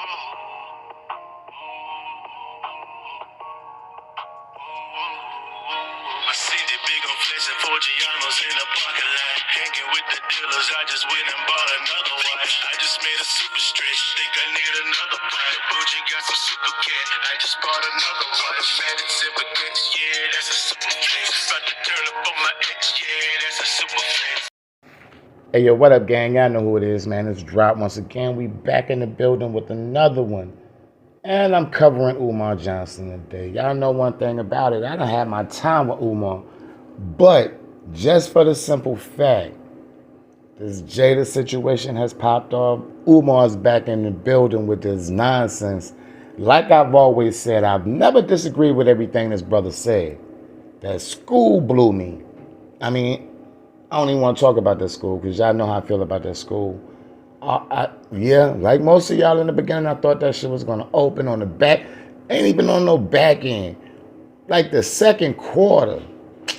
I see the big on flexing for Giannos in the parking lot. Hanging with the dealers, I just went and bought another watch. I just made a super stretch, think I need another pot. Bougie got some super cat, I just bought another watch. Automatic zipper catch, yeah, that's a super flex. About to turn up on my ex, yeah, that's a super flex. Hey, yo, what up, gang? Y'all know who it is, man. It's Drop once again. We back in the building with another one. And I'm covering Umar Johnson today. Y'all know one thing about it. I don't have my time with Umar. But just for the simple fact, this Jada situation has popped off. Umar's back in the building with this nonsense. Like I've always said, I've never disagreed with everything this brother said. That school blew me. I mean, I don't even want to talk about that school because y'all know how I feel about that school. Yeah, like most of y'all in the beginning, I thought that shit was going to open on the back. Ain't even on no back end. Like the second quarter,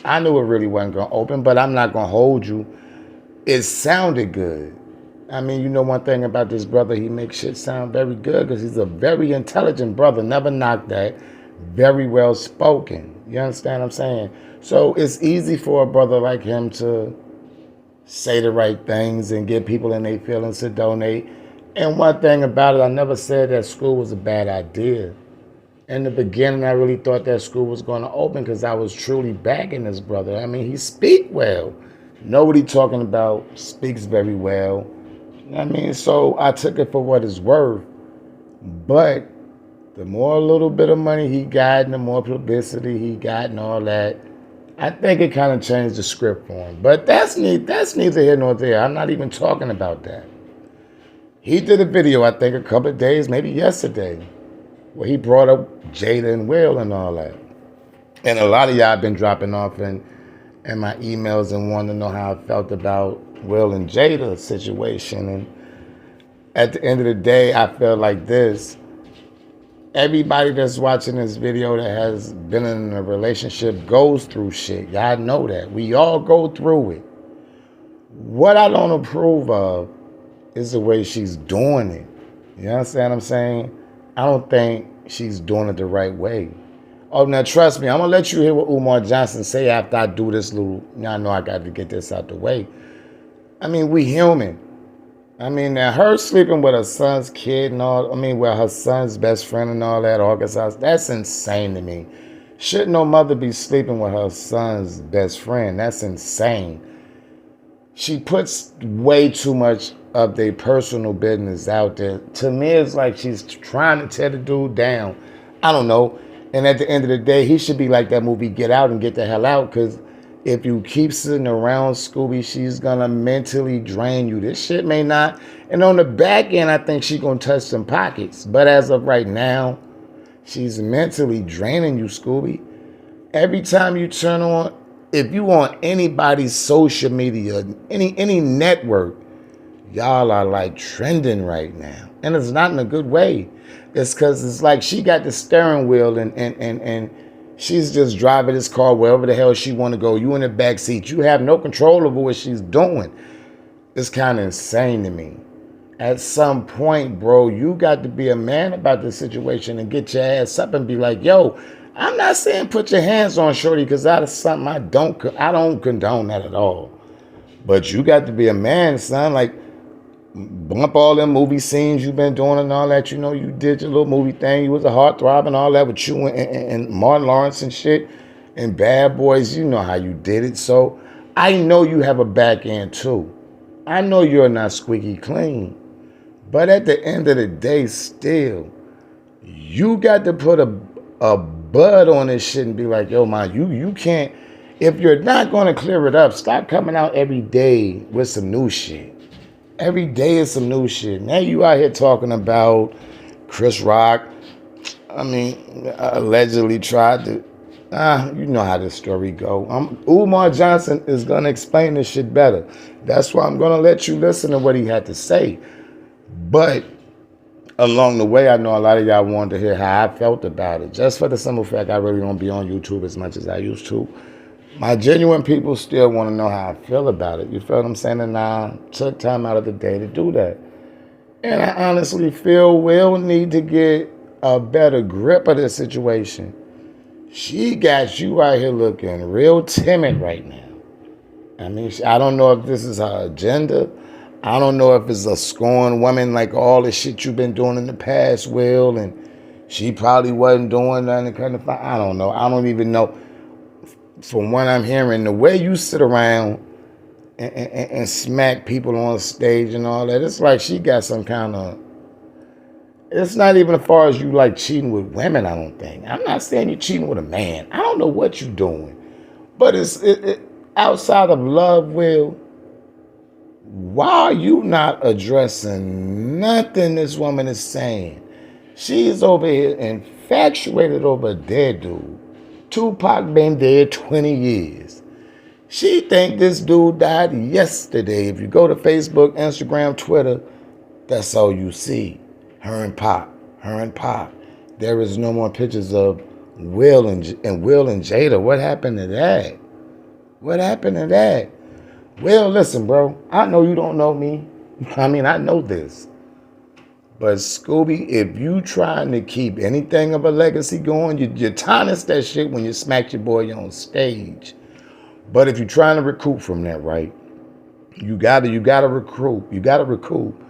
I knew it really wasn't going to open, but I'm not going to hold you. It sounded good. I mean, you know one thing about this brother, he makes shit sound very good because he's a very intelligent brother. Never knocked that. Very well spoken. You understand what I'm saying? So it's easy for a brother like him to say the right things and get people in their feelings to donate. And one thing about it, I never said that school was a bad idea. In the beginning, I really thought that school was going to open because I was truly backing this brother. I mean, he speak well. Know what he talking about, speaks very well. I mean, so I took it for what it's worth. But the more little bit of money he got and the more publicity he got and all that, I think it kind of changed the script for him. But that's neither here nor there. I'm not even talking about that. He did a video, I think, a couple of days, maybe yesterday, where he brought up Jada and Will and all that. And a lot of y'all been dropping off in my emails and wanting to know how I felt about Will and Jada's situation. And at the end of the day, I felt like this. Everybody that's watching this video that has been in a relationship goes through shit. Y'all know that. We all go through it. What I don't approve of is the way she's doing it. You understand what I'm saying? I don't think she's doing it the right way. Oh, now trust me, I'm going to let you hear what Umar Johnson say after I do this little, y'all know I got to get this out the way. I mean, we human. I mean, now her sleeping with her son's kid and all, I mean, well, her son's best friend and all that, Arkansas, that's insane to me. Shouldn't no mother be sleeping with her son's best friend? That's insane. She puts way too much of their personal business out there. To me, it's like she's trying to tear the dude down. I don't know. And at the end of the day, he should be like that movie, Get Out and Get the Hell Out, because if you keep sitting around Scooby, she's going to mentally drain you. This shit may not. And on the back end, I think she's going to touch some pockets. But as of right now, she's mentally draining you, Scooby. Every time you turn on, if you on anybody's social media, any network, y'all are like trending right now. And it's not in a good way. It's because it's like she got the steering wheel and she's just driving this car wherever the hell she want to go. You in the back seat. You have no control over what she's doing. It's kind of insane to me. At some point, bro, you got to be a man about this situation and get your ass up and be like, yo, I'm not saying put your hands on shorty because that is something I don't condone that at all. But you got to be a man, son. Like, bump all them movie scenes you've been doing and all that. You know, you did your little movie thing. You was a heartthrob and all that with you and Martin Lawrence and shit and Bad Boys. You know how you did it. So I know you have a back end too. I know you're not squeaky clean. But at the end of the day, still, you got to put a bud on this shit and be like, yo, man, you can't. If you're not going to clear it up, stop coming out every day with some new shit. Every day is some new shit. Now you out here talking about Chris Rock. I mean, allegedly tried to. You know how this story go. Umar Johnson is going to explain this shit better. That's why I'm going to let you listen to what he had to say. But along the way, I know a lot of y'all wanted to hear how I felt about it. Just for the simple fact, I really don't be on YouTube as much as I used to. My genuine people still want to know how I feel about it. You feel what I'm saying? And I took time out of the day to do that. And I honestly feel Will need to get a better grip of this situation. She got you out here looking real timid right now. I mean, I don't know if this is her agenda. I don't know if it's a scorned woman like all the shit you've been doing in the past, Will, and she probably wasn't doing nothing kind of. I don't know. I don't even know. From what I'm hearing, the way you sit around and smack people on stage and all that, it's like she got some kind of. It's not even as far as you like cheating with women. I don't think. I'm not saying you're cheating with a man. I don't know what you're doing, but outside of love, Will. Why are you not addressing nothing this woman is saying? She's over here infatuated over a dead dude. Tupac been dead 20 years. She think this dude died yesterday. If you go to Facebook, Instagram, Twitter, that's all you see. Her and Pop. Her and Pop. There is no more pictures of Will and Will and Jada. What happened to that? What happened to that? Well, listen, bro. I know you don't know me. I mean, I know this. But Scooby, if you trying to keep anything of a legacy going, you tarnish that shit when you smack your boy on stage. But if you're trying to recoup from that, right? You gotta recruit. You gotta recoup.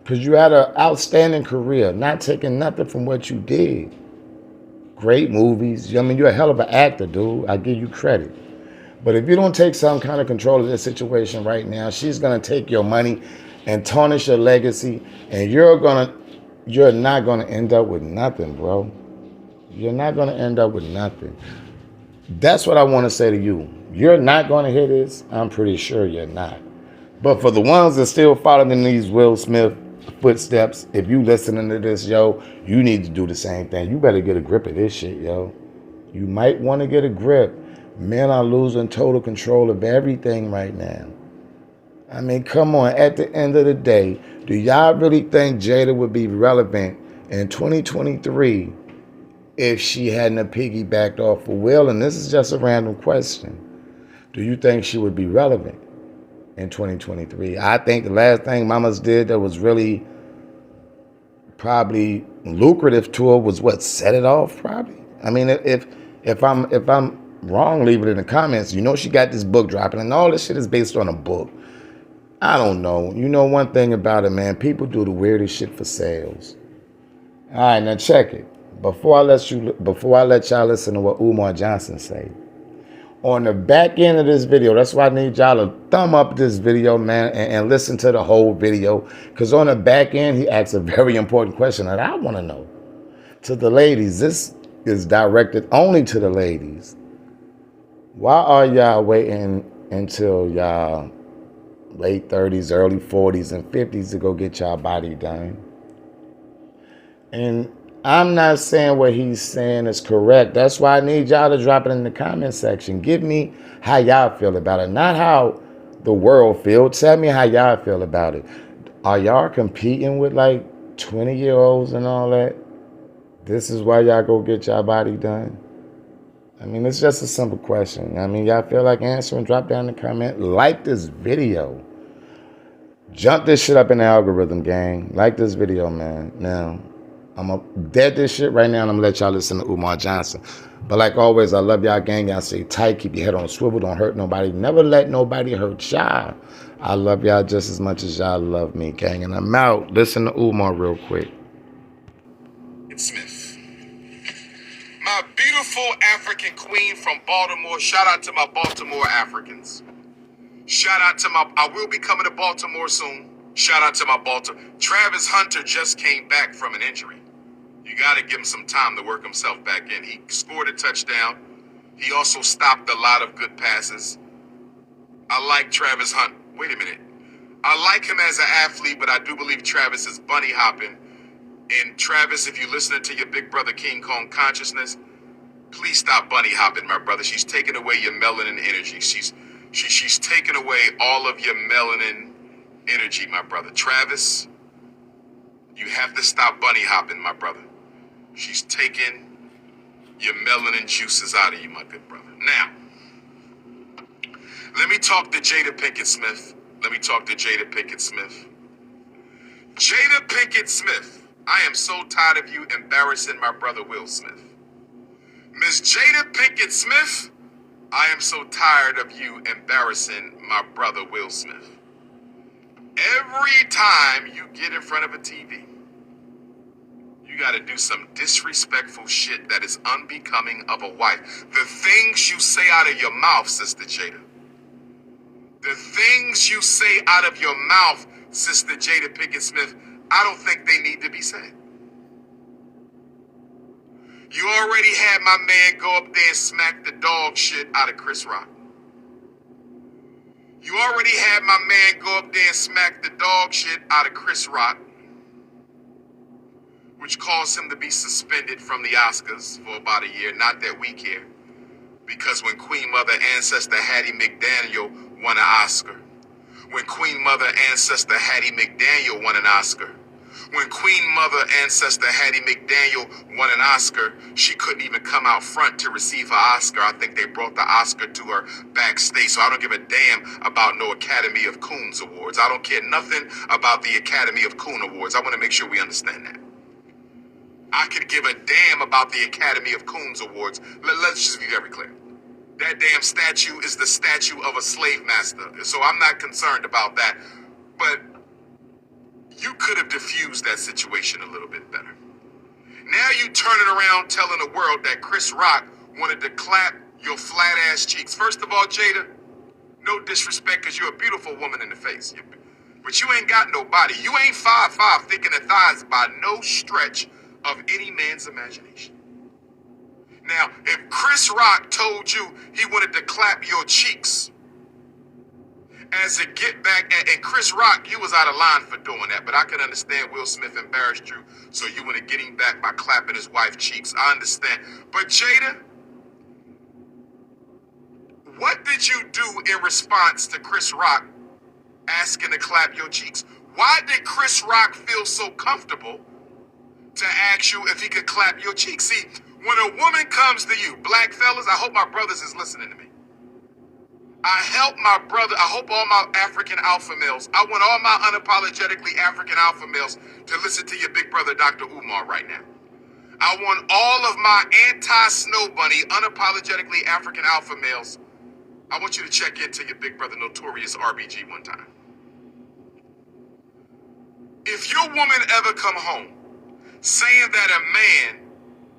Because you had an outstanding career, not taking nothing from what you did. Great movies. I mean, you're a hell of an actor, dude. I give you credit. But if you don't take some kind of control of this situation right now, she's gonna take your money and tarnish your legacy, and you're not gonna end up with nothing, bro. You're not gonna end up with nothing. That's what I want to say to you. You're not gonna hear this. I'm pretty sure you're not. But for the ones that still following these Will Smith footsteps, if you listening to this, yo, you need to do the same thing. You better get a grip of this shit, yo. You might want to get a grip. Men are losing total control of everything right now. I mean, come on. At the end of the day, do y'all really think Jada would be relevant in 2023 if she hadn't piggybacked off of Will? And this is just a random question. Do you think she would be relevant in 2023? I think the last thing Mamas did that was really probably lucrative to her was what set it off. Probably. I mean, if I'm wrong, leave it in the comments. You know, she got this book dropping, and all this shit is based on a book. I don't know. You know one thing about it, man. People do the weirdest shit for sales. All right, now check it. Before I let y'all listen to what Umar Johnson say. On the back end of this video, that's why I need y'all to thumb up this video, man, and listen to the whole video. Because on the back end, he asks a very important question that I want to know. To the ladies, this is directed only to the ladies. Why are y'all waiting until y'all late 30s, early 40s, and 50s to go get y'all body done? And I'm not saying what he's saying is correct. That's why I need y'all to drop it in the comment section. Give me how y'all feel about it, not how the world feels. Tell me how y'all feel about it. Are y'all competing with like 20-year-olds and all that? This is why y'all go get y'all body done? I mean, it's just a simple question. I mean, y'all feel like answering? Drop down in the comment. Like this video. Jump this shit up in the algorithm, gang. Like this video, man. Now, I'm going to dead this shit right now, and I'm going to let y'all listen to Umar Johnson. But like always, I love y'all, gang. Y'all stay tight. Keep your head on a swivel. Don't hurt nobody. Never let nobody hurt y'all. I love y'all just as much as y'all love me, gang. And I'm out. Listen to Umar real quick. Smith. My beautiful African queen from Baltimore. Shout out to my Baltimore Africans. Shout out to I will be coming to Baltimore soon. Shout out to my Baltimore. Travis Hunter just came back from an injury. You got to give him some time to work himself back in. He scored a touchdown. He also stopped a lot of good passes. I like Travis Hunt. Wait a minute. I like him as an athlete, but I do believe Travis is bunny hopping. And Travis, if you're listening to your big brother King Kong consciousness, please stop bunny hopping, my brother. She's taking away your melanin energy. She's taking away all of your melanin energy, my brother. Travis, you have to stop bunny hopping, my brother. She's taking your melanin juices out of you, my good brother. Now, let me talk to Jada Pinkett Smith. Jada Pinkett Smith, I am so tired of you embarrassing my brother Will Smith. Miss Jada Pinkett Smith, I am so tired of you embarrassing my brother Will Smith. Every time you get in front of a TV, you got to do some disrespectful shit that is unbecoming of a wife. The things you say out of your mouth, Sister Jada. The things you say out of your mouth, Sister Jada Pinkett Smith, I don't think they need to be said. You already had my man go up there and smack the dog shit out of Chris Rock. You already had my man go up there and smack the dog shit out of Chris Rock, which caused him to be suspended from the Oscars for about a year. Not that we care, because when Queen Mother Ancestor Hattie McDaniel won an Oscar, when Queen Mother Ancestor Hattie McDaniel won an Oscar, when Queen Mother Ancestor Hattie McDaniel won an Oscar, she couldn't even come out front to receive her Oscar. I think they brought the Oscar to her backstage. So I don't give a damn about no Academy of Coons Awards. I don't care nothing about the Academy of Coon Awards. I want to make sure we understand that. I could give a damn about the Academy of Coons Awards. Let's just be very clear. That damn statue is the statue of a slave master. So I'm not concerned about that. But you could have diffused that situation a little bit better. Now you turn it around telling the world that Chris Rock wanted to clap your flat ass cheeks. First of all, Jada, no disrespect, because you're a beautiful woman in the face. But you ain't got no body. You ain't 5'5", thick in the thighs by no stretch of any man's imagination. Now, if Chris Rock told you he wanted to clap your cheeks as a get back, and Chris Rock, you was out of line for doing that, but I can understand Will Smith embarrassed you, so you want to get him back by clapping his wife's cheeks. I understand. But Jada, what did you do in response to Chris Rock asking to clap your cheeks? Why did Chris Rock feel so comfortable to ask you if he could clap your cheeks? See, when a woman comes to you, black fellas, I hope my brothers is listening to me. I hope all my African alpha males, I want all my unapologetically African alpha males to listen to your big brother, Dr. Umar, right now. I want all of my anti-snow bunny, unapologetically African alpha males, I want you to check into your big brother, Notorious RBG, one time. If your woman ever come home saying that a man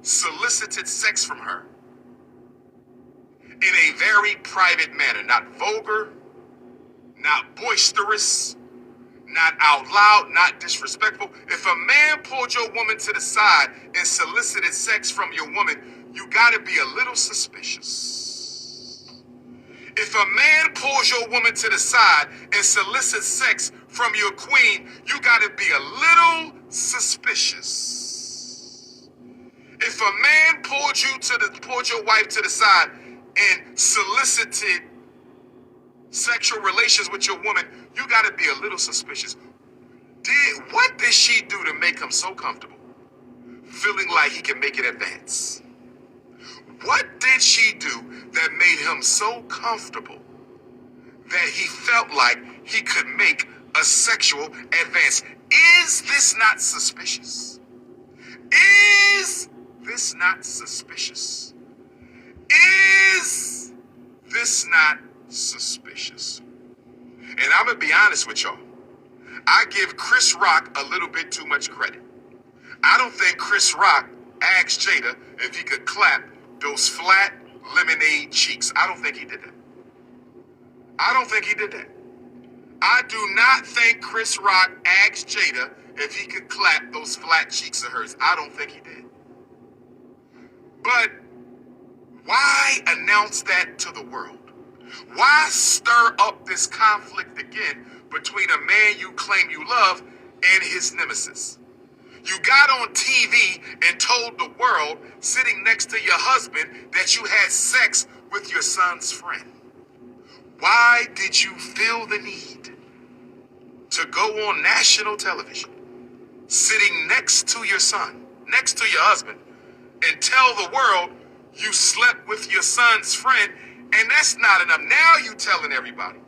solicited sex from her in a very private manner, not vulgar, not boisterous, not out loud, not disrespectful. If a man pulled your woman to the side and solicited sex from your woman, you gotta be a little suspicious. If a man pulls your woman to the side and solicits sex from your queen, you gotta be a little suspicious. If a man pulled your wife to the side and solicited sexual relations with your woman, you gotta be a little suspicious. What did she do to make him so comfortable, feeling like he can make it advance? What did she do that made him so comfortable that he felt like he could make a sexual advance? Is this not suspicious? Is this not suspicious? Is this not suspicious? And I'm gonna be honest with y'all. I give Chris Rock a little bit too much credit. I don't think Chris Rock asked Jada if he could clap those flat lemonade cheeks. I don't think he did that. I don't think he did that. I do not think Chris Rock asked Jada if he could clap those flat cheeks of hers. I don't think he did. But why announce that to the world? Why stir up this conflict again between a man you claim you love and his nemesis? You got on TV and told the world, sitting next to your husband, that you had sex with your son's friend. Why did you feel the need to go on national television, sitting next to your son, next to your husband, and tell the world you slept with your son's friend? And that's not enough. Now you telling everybody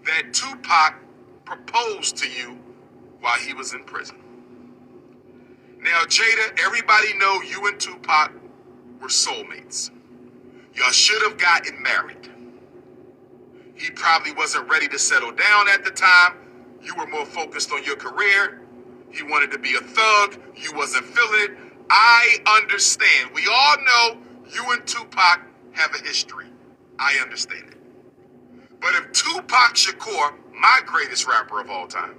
that Tupac proposed to you while he was in prison. Now, Jada, everybody know you and Tupac were soulmates. Y'all should have gotten married. He probably wasn't ready to settle down at the time. You were more focused on your career. He wanted to be a thug. You wasn't feeling it. I understand. We all know you and Tupac have a history. I understand it. But if Tupac Shakur, my greatest rapper of all time,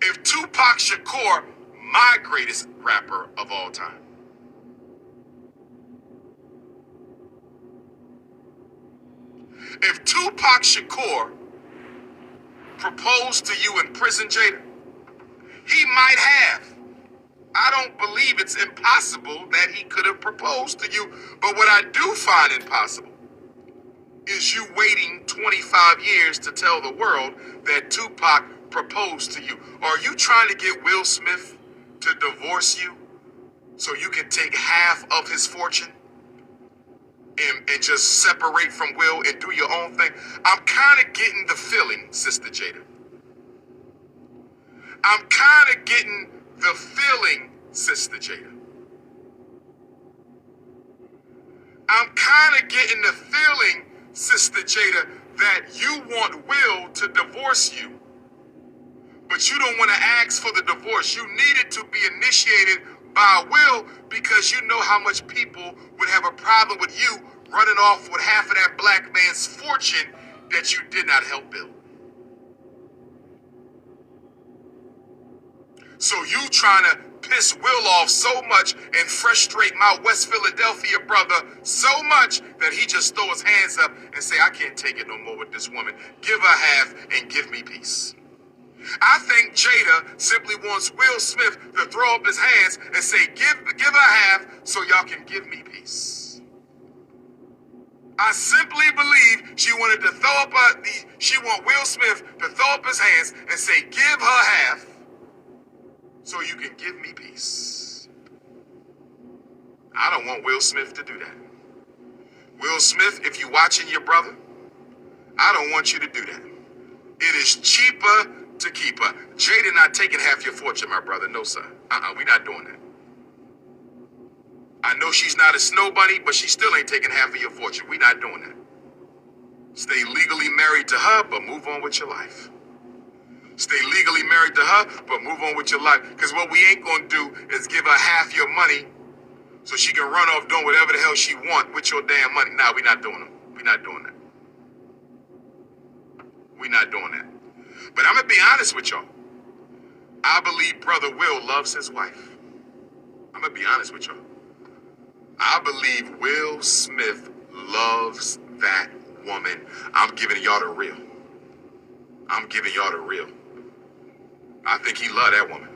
if Tupac Shakur, my greatest rapper of all time, if Tupac Shakur proposed to you in prison, Jada, he might have. I don't believe it's impossible that he could have proposed to you. But what I do find impossible is you waiting 25 years to tell the world that Tupac proposed to you. Are you trying to get Will Smith to divorce you so you can take half of his fortune and just separate from Will and do your own thing? I'm kind of getting the feeling, Sister Jada. I'm kind of getting the feeling, Sister Jada. I'm kind of getting the feeling, Sister Jada, that you want Will to divorce you, but you don't want to ask for the divorce. You need it to be initiated by Will because you know how much people would have a problem with you running off with half of that black man's fortune that you did not help build. So you trying to piss Will off so much and frustrate my West Philadelphia brother so much that he just throw his hands up and say, I can't take it no more with this woman. Give her half and give me peace. I think Jada simply wants Will Smith to throw up his hands and say, give her half so y'all can give me peace. I simply believe she wanted to throw up she want Will Smith to throw up his hands and say, give her half so you can give me peace. I don't want Will Smith to do that. Will Smith, if you watching your brother, I don't want you to do that. It is cheaper to keep her. Jada not taking half your fortune, my brother. No, sir. We're not doing that. I know she's not a snow bunny, but she still ain't taking half of your fortune. We're not doing that. Stay legally married to her, but move on with your life. Stay legally married to her, but move on with your life. Because what we ain't going to do is give her half your money so she can run off doing whatever the hell she want with your damn money. Nah, we're not doing them. We're not doing that. We're not doing that. But I'm going to be honest with y'all. I believe Brother Will loves his wife. I'm going to be honest with y'all. I believe Will Smith loves that woman. I'm giving y'all the real. I'm giving y'all the real. I think he loved that woman.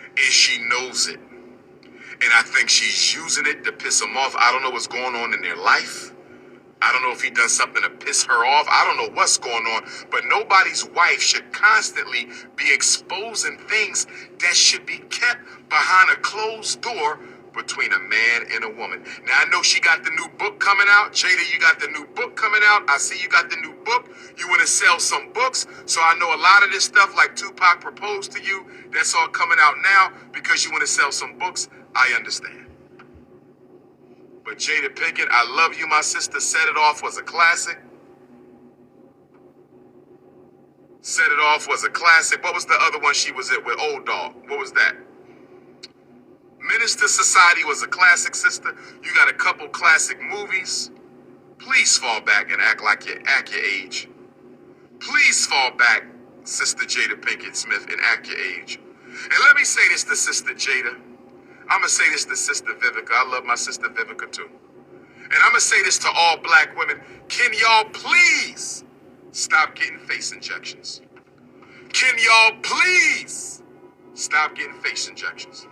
And she knows it. And I think she's using it to piss him off. I don't know what's going on in their life. I don't know if he done something to piss her off. I don't know what's going on. But nobody's wife should constantly be exposing things that should be kept behind a closed door between a man and a woman. Now, I know she got the new book coming out. Jada, you got the new book coming out. I see you got the new book. You want to sell some books. So I know a lot of this stuff, like Tupac proposed to you, that's all coming out now because you want to sell some books. I understand. But Jada Pinkett, I love you, my sister. Set It Off was a classic. Set It Off was a classic. What was the other one she was with Old Dog? What was that? Minister Society was a classic, sister. You got a couple classic movies. Please fall back and act like you're at your age. Please fall back, Sister Jada Pinkett Smith, and act your age. And let me say this to Sister Jada. I'm going to say this to Sister Vivica. I love my Sister Vivica too. And I'm going to say this to all black women. Can y'all please stop getting face injections? Can y'all please stop getting face injections?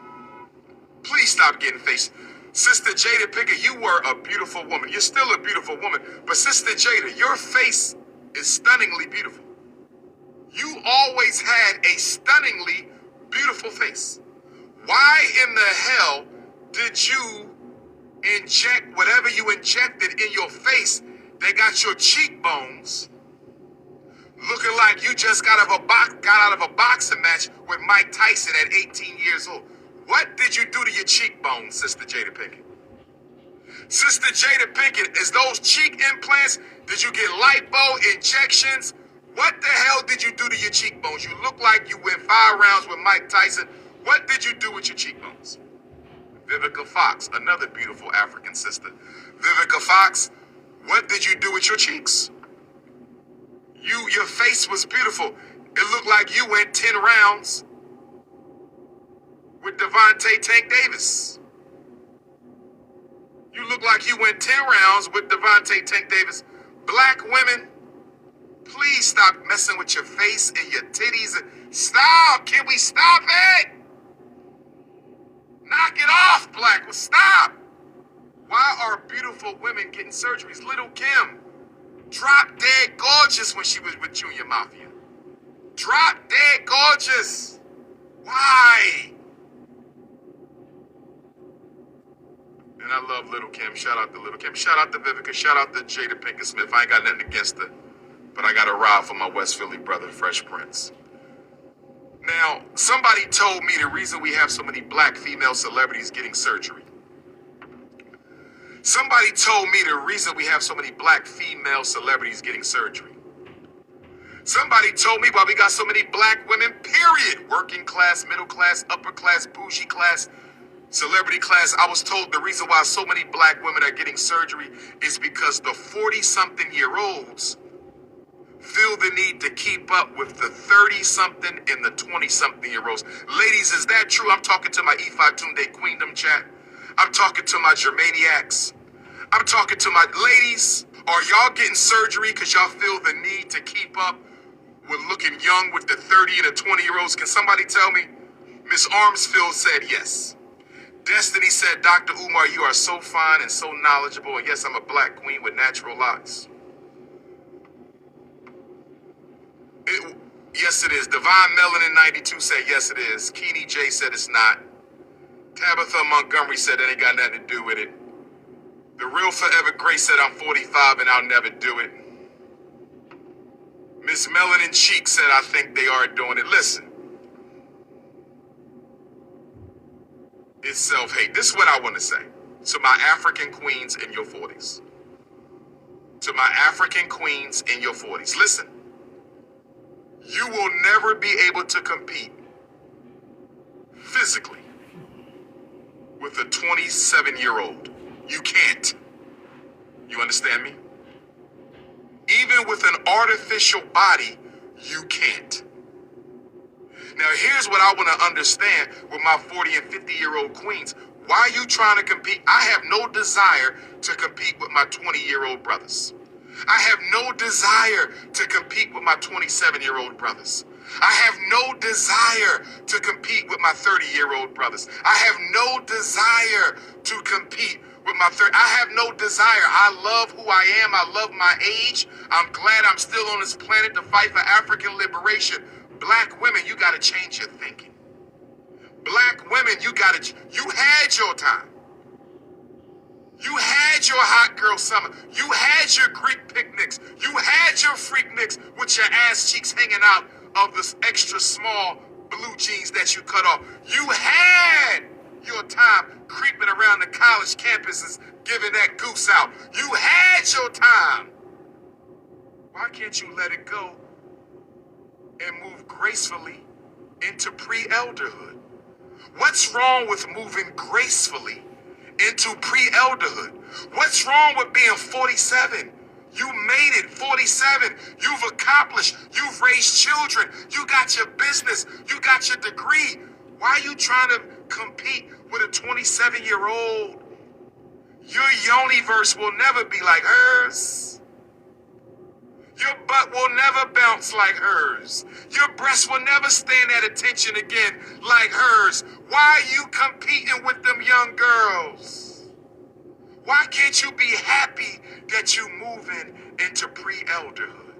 Please stop getting face. Sister Jada Pinkett, you were a beautiful woman. You're still a beautiful woman. But Sister Jada, your face is stunningly beautiful. You always had a stunningly beautiful face. Why in the hell did you inject whatever you injected in your face that got your cheekbones Looking like you just got out of a boxing match with Mike Tyson at 18 years old. What did you do to your cheekbones, Sister Jada Pinkett? Sister Jada Pinkett, is those cheek implants? Did you get lipo injections? What the hell did you do to your cheekbones? You look like you went 5 rounds with Mike Tyson. What did you do with your cheekbones? Vivica Fox, another beautiful African sister. Vivica Fox, what did you do with your cheeks? Your face was beautiful. It looked like you went 10 rounds with Devontae Tank Davis. You look like you went 10 rounds with Devontae Tank Davis. Black women, please stop messing with your face and your titties. Stop! Can we stop it? Knock it off, black. Stop! Why are beautiful women getting surgeries? Little Kim, drop dead gorgeous when she was with Junior Mafia. Drop dead gorgeous. Why? And I love Little Kim. Shout out to Little Kim. Shout out to Vivica. Shout out to Jada Pinkett Smith. I ain't got nothing against her, but I got a ride for my West Philly brother, Fresh Prince. Now, somebody told me the reason we have so many black female celebrities getting surgery. Somebody told me the reason we have so many black female celebrities getting surgery. Somebody told me why we got so many black women, period. Working class, middle class, upper class, bougie class, celebrity class. I was told the reason why so many black women are getting surgery is because the 40-something-year-olds feel the need to keep up with the 30-something and the 20-something-year-olds. Ladies, is that true? I'm talking to my Ifa Tunde Queendom chat. I'm talking to my Germaniacs. I'm talking to my ladies. Are y'all getting surgery because y'all feel the need to keep up with looking young with the 30 and the 20-year-olds? Can somebody tell me? Miss Armsfield said yes. Destiny said, Dr. Umar, you are so fine and so knowledgeable. And yes, I'm a black queen with natural eyes. Yes, it is. Divine Melanin 92 said yes, it is. Keeney J said it's not. Tabitha Montgomery said that ain't got nothing to do with it. The Real Forever Grace said I'm 45 and I'll never do it. Miss Melanin Cheek said I think they are doing it. Listen. It's self-hate. This is what I want to say to my African queens in your 40s. To my African queens in your 40s. Listen. You will never be able to compete physically with a 27-year-old. You can't. You understand me? Even with an artificial body, you can't. Now, here's what I want to understand with my 40 and 50-year-old queens. Why are you trying to compete? I have no desire to compete with my 20-year-old brothers. I have no desire to compete with my 27-year-old brothers. I have no desire to compete with my 30-year-old brothers. I have no desire to compete with my I have no desire. I love who I am. I love my age. I'm glad I'm still on this planet to fight for African liberation. Black women, you got to change your thinking. Black women, you had your time. You had your hot girl summer. You had your Greek picnics. You had your freak mix with your ass cheeks hanging out of this extra small blue jeans that you cut off. You had your time creeping around the college campuses giving that goose out. You had your time. Why can't you let it go and move gracefully into pre-elderhood? What's wrong with moving gracefully into pre-elderhood? What's wrong with being 47? You made it, 47. You've accomplished. You've raised children. You got your business. You got your degree. Why are you trying to compete with a 27-year-old? Your yoniverse will never be like hers. Your butt will never bounce like hers. Your breasts will never stand at attention again like hers. Why are you competing with them young girls? Why can't you be happy that you moving into pre-elderhood?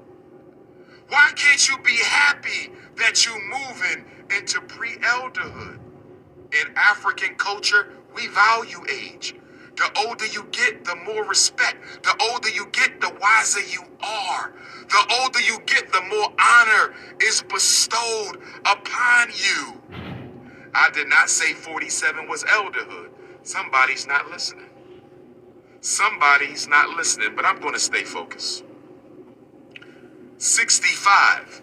Why can't you be happy that you moving into pre-elderhood? In African culture, we value age. The older you get, the more respect. The older you get, the wiser you are. The older you get, the more honor is bestowed upon you. I did not say 47 was elderhood. Somebody's not listening. Somebody's not listening, but I'm going to stay focused. 65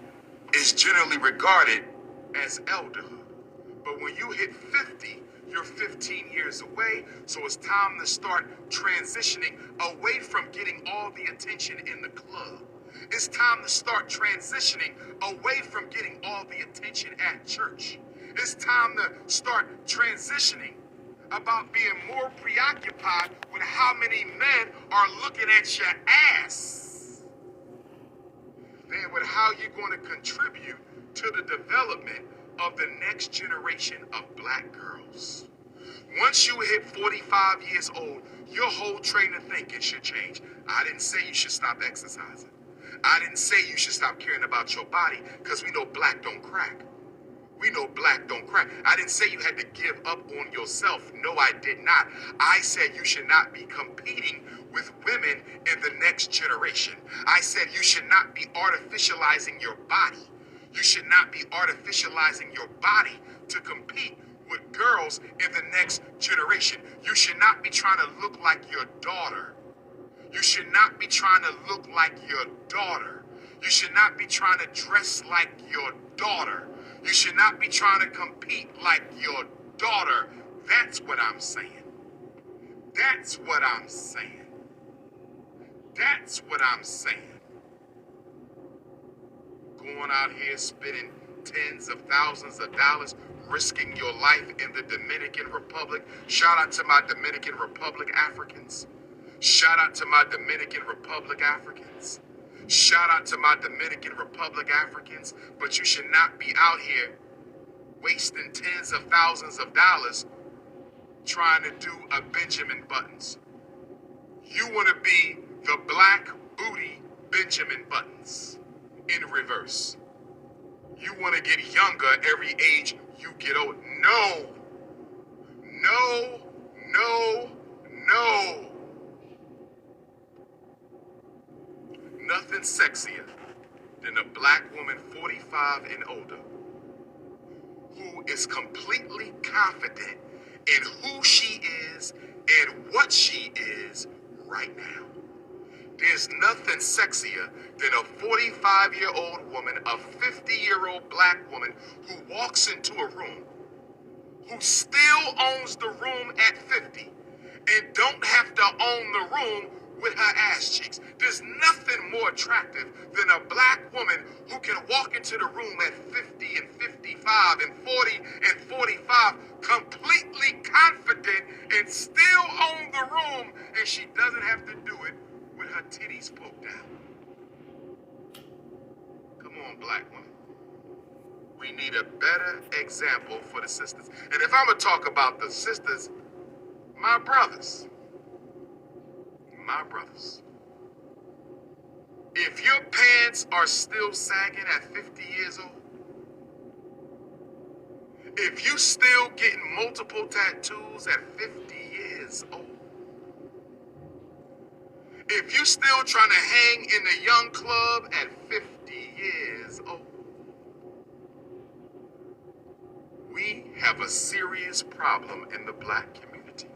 is generally regarded as elderhood. But when you hit 50, you're 15 years away, so it's time to start transitioning away from getting all the attention in the club. It's time to start transitioning away from getting all the attention at church. It's time to start transitioning about being more preoccupied with how many men are looking at your ass than with how you're going to contribute to the development of the next generation of black girls. Once you hit 45 years old, your whole train of thinking should change. I didn't say you should stop exercising. I didn't say you should stop caring about your body, because we know black don't crack. We know black don't crack. I didn't say you had to give up on yourself. No, I did not. I said you should not be competing with women in the next generation. I said you should not be artificializing your body. You should not be artificializing your body to compete with girls in the next generation. You should not be trying to look like your daughter. You should not be trying to look like your daughter. You should not be trying to dress like your daughter. You should not be trying to compete like your daughter. That's what I'm saying. That's what I'm saying. That's what I'm saying. Going out here spending tens of thousands of dollars, risking your life in the Dominican Republic. Shout out to my Dominican Republic Africans. Shout out to my Dominican Republic Africans. Shout out to my Dominican Republic Africans. But you should not be out here wasting tens of thousands of dollars trying to do a Benjamin Buttons. You want to be the black booty Benjamin Buttons in reverse. You want to get younger every age you get old. No. No. No. No. Nothing sexier than a black woman 45 and older who is completely confident in who she is and what she is right now. There's nothing sexier than a 45-year-old woman, a 50-year-old black woman who walks into a room, who still owns the room at 50 and don't have to own the room with her ass cheeks. There's nothing more attractive than a black woman who can walk into the room at 50 and 55 and 40 and 45 completely confident and still own the room, and she doesn't have to do it with her titties poked out. Come on, black women. We need a better example for the sisters. And if I'm going to talk about the sisters, my brothers. My brothers. If your pants are still sagging at 50 years old, if you still getting multiple tattoos at 50 years old, if you still trying to hang in the young club at 50 years old, we have a serious problem in the black community.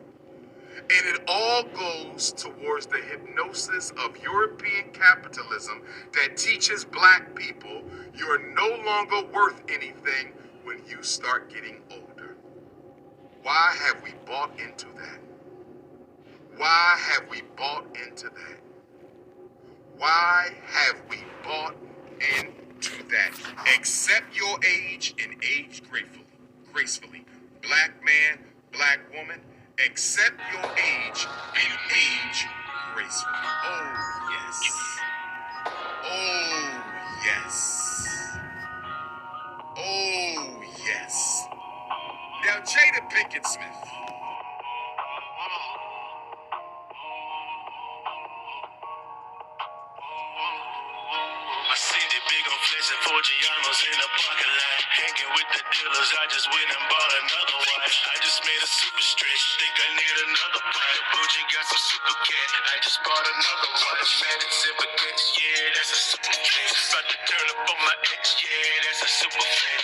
And it all goes towards the hypnosis of European capitalism that teaches black people you're no longer worth anything when you start getting older. Why have we bought into that? Why have we bought into that? Why have we bought into that? Accept your age and age gracefully. Black man, black woman, accept your age and age gracefully. Oh, yes. Oh, yes. Oh, yes. Now, Jada Pinkett Smith. I see the big on flexing for Giannos in the parking lot. Hanging with the dealers, I just went and bought another watch. I just made a super stretch. Think I need another pipe. Bougie got some super cat. I just bought another one. Automatic zipper catch. Yeah, that's a super flex. About to turn up on my ex. Yeah, that's a super flex.